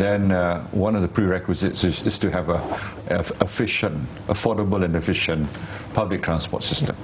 then one of the prerequisites is to have a affordable and efficient public transport system.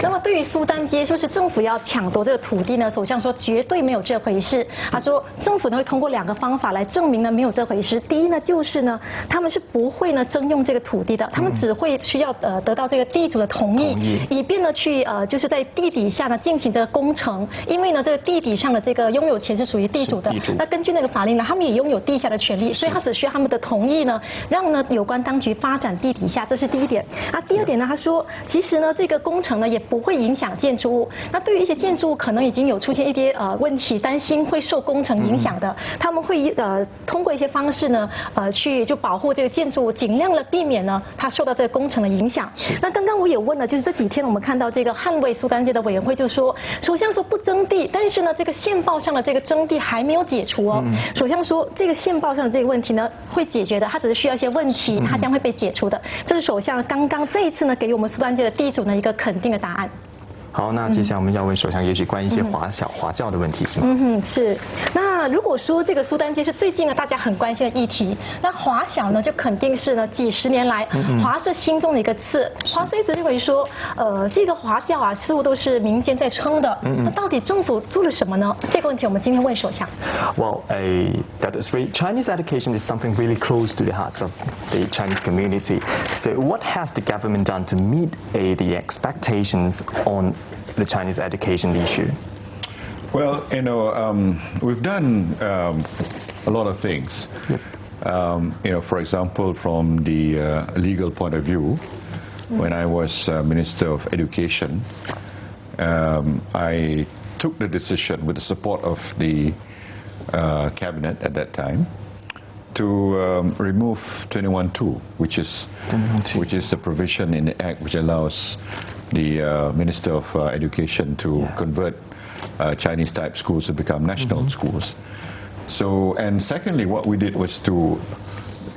那么对于苏丹街说是政府要抢夺这个土地呢，首相说绝对没有这回事。他说政府呢会通过2个方法来证明呢没有这回事。第一呢就是呢他们是不会呢征用这个土地的，他们只会需要得到这个地主的同意，以便呢去就是在地底下呢进行这个工程。因为呢这个地底上的这个拥有权是属于地主的，那根据那个法令呢，他们也拥有地下的权利，所以他只需要他们的同意呢，让呢有关当局发展地底下，这是第一点。第二点呢，他说其实呢这个工程呢也不会影响建筑物。那对于一些建筑物可能已经有出现一些问题，担心会受工程影响的，他们会通过一些方式呢去就保护这个建筑物，尽量的避免呢它受到这个工程的影响。那刚刚我也问了，就是这几天我们看到这个捍卫苏丹街的委员会就说，首相说不征地，但是呢这个宪报上的这个征地还没有解除哦。首相说这个宪报上的这个问题呢会解决的，他只是需要一些问题，他将会被解除的。这是首相刚刚这一次呢给予我们苏丹街的地主呢一个肯定的答案。好，那接下来我们要问首相，也许关于一些华教的问题是吗？是。那如果说这个苏丹街是最近呢大家很关心的议题，那华小呢就肯定是呢几十年来华社心中的一个刺。华社一直认为说，这个华教啊似乎都是民间在撑的，那到底政府做了什么呢？这个问题我们今天问首相。Well, that is very Chinese education is something really close to the hearts of the Chinese community. So, what has the government done to meet the expectations on the Chinese education issue? Well, we've done a lot of things. For example, from the legal point of view, when I was Minister of Education, I took the decision with the support of the cabinet at that time to remove 21(2), which is the provision in the Act which allows the Minister of Education to convert Chinese-type schools to become national schools. So, and secondly, what we did was to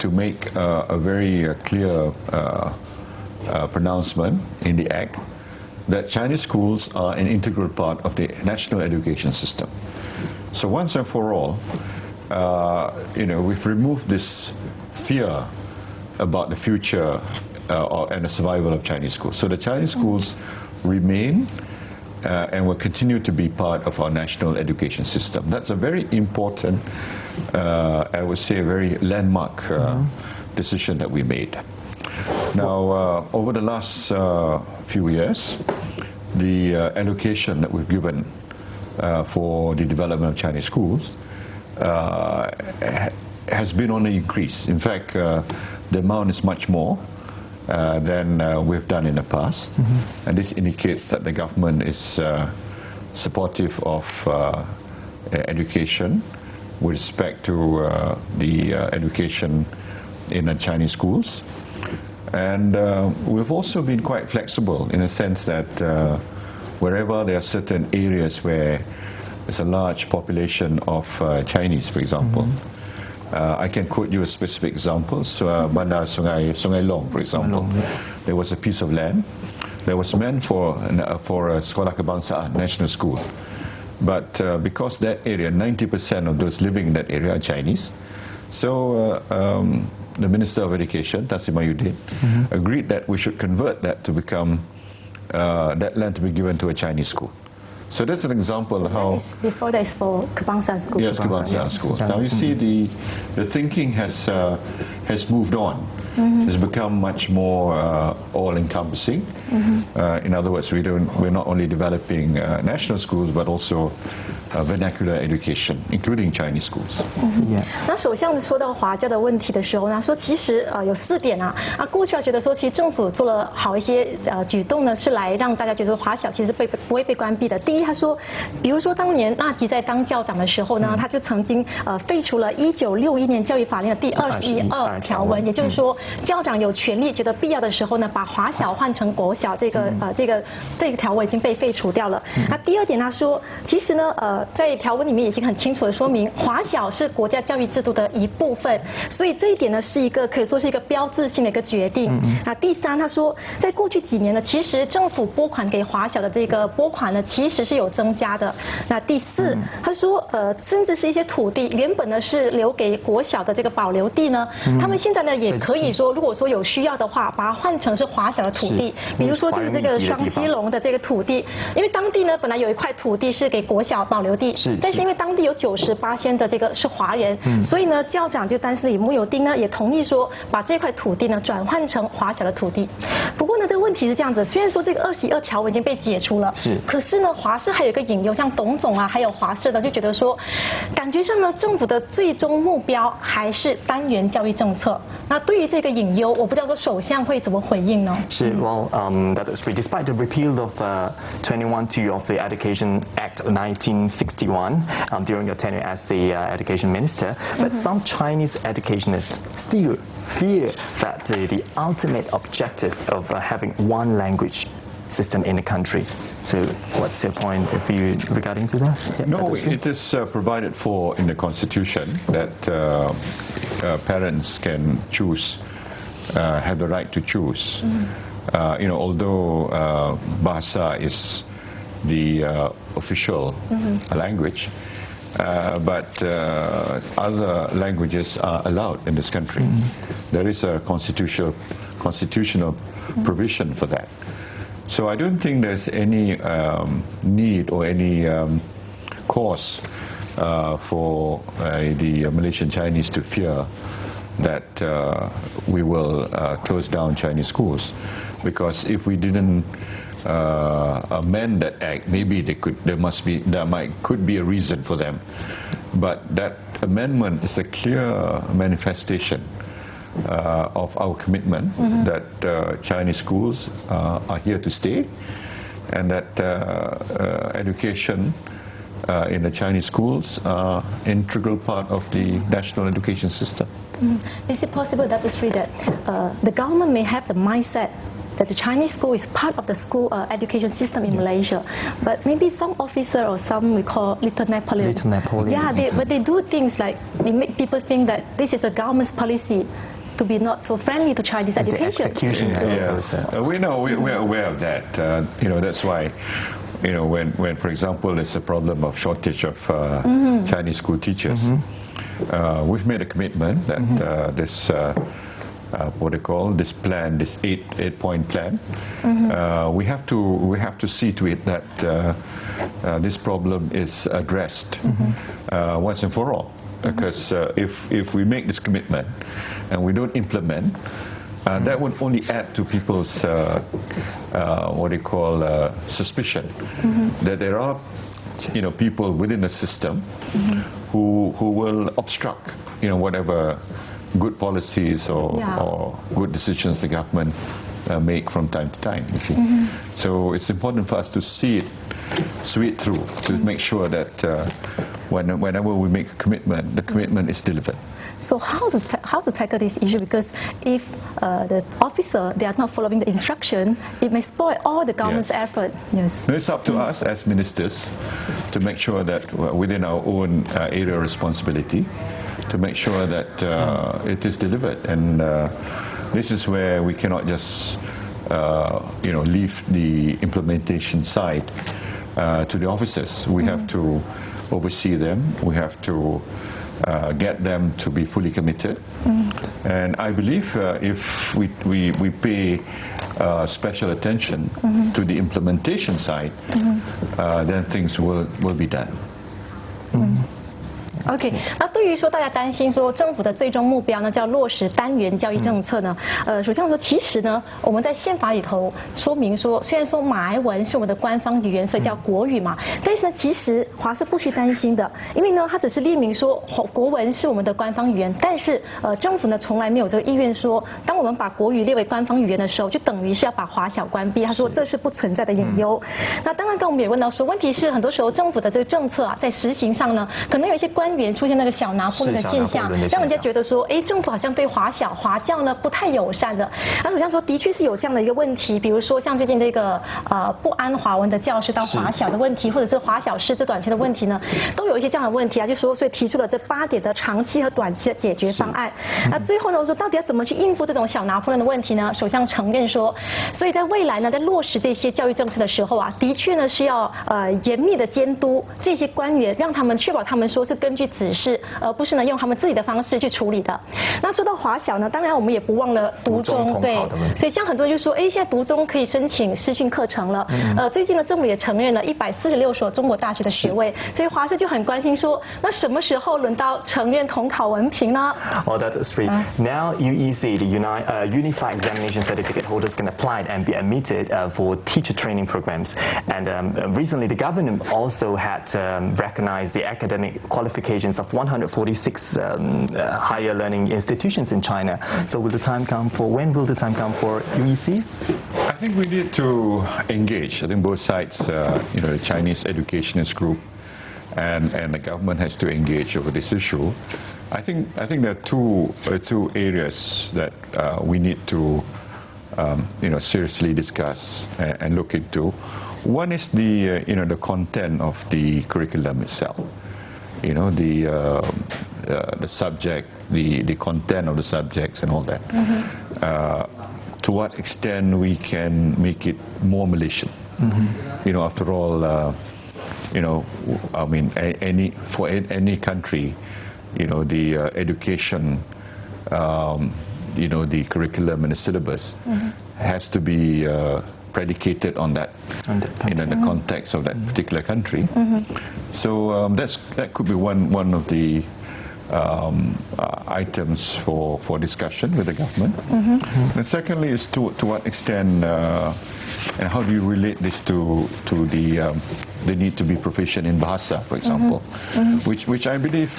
make a very clear pronouncement in the Act that Chinese schools are an integral part of the national education system. So once and for all, we've removed this fear about the future and the survival of Chinese schools. So the Chinese schools remain and will continue to be part of our national education system. That's a very important, I would say, a very landmark decision that we made. Now, over the last few years, the allocation that we've given for the development of Chinese schools has been on the increase. In fact, the amount is much more than we've done in the past, and this indicates that the government is supportive of education with respect to the education in the Chinese schools. And we've also been quite flexible in a sense that wherever there are certain areas where there's a large population of Chinese, for example, I can quote you a specific example. So, Bandar Sungai Long, for example, there was a piece of land that was meant for a Sekolah Kebangsaan national school. But because that area, 90% of those living in that area are Chinese, so the Minister of Education, Tassim Ayuddin, agreed that we should convert that to become, that land to be given to a Chinese school. So that's an example of how... Before that is for Kebangsaan school. Yes, Kebangsaan school. Now you see the thinking has moved on. It's become much more all-encompassing. In other words, we're not only developing national schools but also vernacular education, including Chinese schools. 那首相说到华教的问题的时候呢，说其实有4点啊。过去觉得说其实政府做了好一些举动呢，是来让大家觉得华小其实不会被关闭的。第一，他说，比如说当年纳吉在当教长的时候呢，他就曾经废除了1961年教育法令的第21条文，也就是说校长有权利觉得必要的时候呢，把华小换成国小，这个条文已经被废除掉了。那第二点他说，其实呢在条文里面已经很清楚的说明，华小是国家教育制度的一部分，所以这一点呢是一个可以说是一个标志性的一个决定。那第三，他说在过去几年呢，其实政府拨款给华小的这个拨款呢，其实是有增加的。那第四，他说甚至是一些土地原本呢是留给国小的这个保留地呢，他们现在呢也可以说，如果说有需要的话，把它换成是华小的土地，比如说就是这个双溪龙的这个土地，因为当地呢本来有一块土地是给国小保留地，但是因为当地有98%的这个是华人，所以呢校长就担心李慕尤丁呢也同意说把这块土地呢转换成华小的土地。不过呢这个问题是这样子，虽然说这个22条文已经被解除了，可是呢华社还有一个隐忧，像董总啊还有华社呢就觉得说，感觉上呢政府的最终目标还是单元教育政策。那对于这个隐忧，我不知道说首相会怎么回应呢？是 well, that is true. Despite the repeal of 21(2) of the Education Act of 1961 during your tenure as the Education Minister, but some Chinese educationists still fear that the ultimate objective of having one language system in the country. So what's your point of view regarding to that? No, it is provided for in the Constitution that parents can choose, have the right to choose. Although Bahasa is the official language, but other languages are allowed in this country. There is a constitutional provision for that. So I don't think there's any need or any cause for the Malaysian Chinese to fear that we will close down Chinese schools, because if we didn't amend that act, maybe could be a reason for them, but that amendment is a clear manifestation of our commitment that Chinese schools are here to stay, and that education in the Chinese schools are an integral part of the national education system. Is it possible that it's true that the government may have the mindset that the Chinese school is part of the school education system in Malaysia, but maybe some officer or some we call Little Napoleon. But they do things like they make people think that this is the government's policy to be not so friendly to Chinese education. Yes, we know, we're aware of that. That's why, when for example there's a problem of shortage of Chinese school teachers, we've made a commitment that this what they call this plan, this eight-point plan, we have to see to it that this problem is addressed once and for all. Because if we make this commitment and we don't implement, that would only add to people's what they call suspicion that there are people within the system who will obstruct whatever good policies or good decisions the government make from time to time, you see. So it's important for us to see it through, to make sure that whenever we make a commitment, the commitment is delivered. So how to tackle this issue? Because if the officer, they are not following the instruction, it may spoil all the government's effort. Yes. It's up to us as ministers to make sure that within our own area of responsibility, to make sure that it is delivered. And this is where we cannot just leave the implementation side to the officers. We have to oversee them. We have to get them to be fully committed. And I believe if we pay special attention to the implementation side, then things will be done. OK， 那对于说大家担心说政府的最终目标呢叫落实单元教育政策呢，首相说其实呢我们在宪法里头说明说，虽然说马来文是我们的官方语言，所以叫国语嘛，但是呢其实华是不需担心的，因为呢它只是列明说国文是我们的官方语言，但是政府呢从来没有这个意愿说，当我们把国语列为官方语言的时候，就等于是要把华小关闭，他说这是不存在的隐忧。那当然刚我们也问到说，问题是很多时候政府的这个政策啊在实行上呢，可能有一些官员出现那个小拿破仑的现象，让人家觉得说，政府好像对华小华教呢不太友善的。而首相说，的确是有这样的一个问题，比如说像最近这个不安华文的教师到华小的问题，或者是华小师资短缺的问题呢，都有一些这样的问题啊，就说所以提出了这8点的长期和短期的解决方案。那最后呢，说到底要怎么去应付这种小拿破仑的问题呢？首相承认说，所以在未来呢，在落实这些教育政策的时候啊，的确呢是要严密的监督这些官员，让他们确保他们说是根据去指示，而不是呢用他们自己的方式去处理的。那说到华小呢，当然我们也不忘了独中，对，所以像很多人就说，哎，现在独中可以申请视讯课程了。最近呢，政府也承认了146所中国大学的学位，所以华社就很关心说，那什么时候轮到承认统考文凭呢？ Oh, that's sweet. Now UEC, the Unified Examination Certificate holders, can apply and be admitted for teacher training programs. And recently, the government also had recognized the academic qualifications of 146 higher learning institutions in China. So, will the time come for? When will the time come for UEC? I think we need to engage. I think both sides, the Chinese educationist group and the government has to engage over this issue. I think there are two areas that we need to seriously discuss and look into. One is the content of the curriculum itself. The subject, the content of the subjects and all that. To what extent we can make it more Malaysian. After all, I mean, for any country, the education, the curriculum and the syllabus has to be predicated on that, the context of that particular country. So that could be one of the items for discussion with the government. And secondly is to what extent and how do you relate this to the need to be proficient in Bahasa, for example, which I believe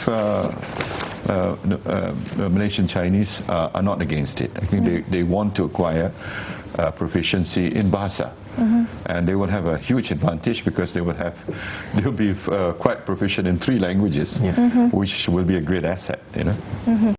Malaysian Chinese are not against it. I think they want to acquire proficiency in Bahasa. And they will have a huge advantage because they'll be quite proficient in 3 languages, which will be a great asset.